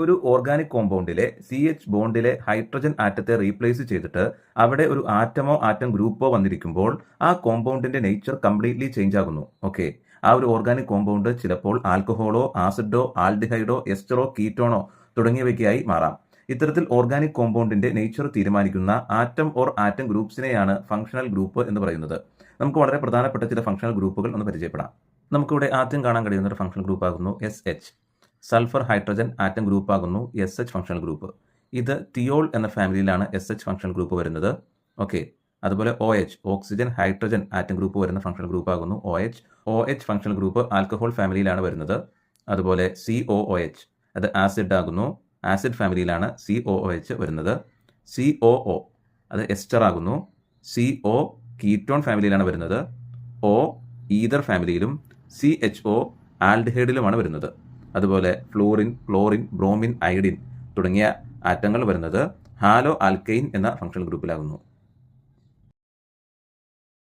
ഒരു organic കോമ്പൗണ്ടിലെ CH ബോണ്ടിലെ hydrogen ആറ്റത്തെ replace ചെയ്തിട്ട് അവിടെ ഒരു ആറ്റമോ ആറ്റം ഗ്രൂപ്പോ വന്നിരിക്കുമ്പോൾ ആ കോമ്പൗണ്ടിന്റെ നേച്ചർ കംപ്ലീറ്റ്ലി ചേഞ്ച് ആകുന്നു. ഓക്കെ, ആ ഒരു ഓർഗാനിക് കോമ്പൗണ്ട് ചിലപ്പോൾ ആൽക്കഹോളോ ആസിഡോ ആൽഡിഹൈഡോ എസ്റ്ററോ കീറ്റോണോ തുടങ്ങിയവയ്ക്കായി മാറാം. ഇത്തരത്തിൽ ഓർഗാനിക് കോമ്പൗണ്ടിന്റെ നേച്ചർ തീരുമാനിക്കുന്ന ആറ്റം ഓർ ആറ്റം ഗ്രൂപ്പ്സിനെയാണ് ഫംഗ്ഷണൽ ഗ്രൂപ്പ് എന്ന് പറയുന്നത്. നമുക്ക് വളരെ പ്രധാനപ്പെട്ട ചില ഫംഗ്ഷണൽ ഗ്രൂപ്പുകൾ ഒന്ന് പരിചയപ്പെടാം. നമുക്കിവിടെ ആദ്യം കാണാൻ കഴിയുന്ന ഒരു ഫംഗ്ഷണൽ ഗ്രൂപ്പ് ആകുന്നു SH. Sulphur hydrogen atom group ആകുന്നു SH ഫംഗ്ഷണൽ ഗ്രൂപ്പ്. ഇത് തിയോൾ എന്ന ഫാമിലിയിലാണ് SH ഫംഗ്ഷണൽ ഗ്രൂപ്പ് വരുന്നത്. ഓക്കെ, അതുപോലെ OH oxygen hydrogen atom group വരുന്ന ഫംഗ്ഷണൽ ഗ്രൂപ്പ് ആകുന്നു OH ഫംഗ്ഷണൽ ഗ്രൂപ്പ് ആൽക്കഹോൾ ഫാമിലിയിലാണ് വരുന്നത്. അതുപോലെ COOH അത് ആസിഡ് ആകുന്നു, ആസിഡ് ഫാമിലിയിലാണ് COOH വരുന്നത്. COO അത് എസ്റ്റർ ആകുന്നു. CO കീറ്റോൺ ഫാമിലിയിലാണ് വരുന്നത്. O ഈതർ ഫാമിലിയിലും CHO ആൽഡിഹൈഡിലുമാണ് വരുന്നത്. അതുപോലെ ഫ്ലൂറിൻ, ക്ലോറിൻ, ബ്രോമിൻ, അയഡിൻ തുടങ്ങിയ ആറ്റങ്ങൾ വരുന്നത് ഹാലോ ആൽക്കൈൻ എന്ന ഫംഗ്ഷണൽ ഗ്രൂപ്പിലാകുന്നു.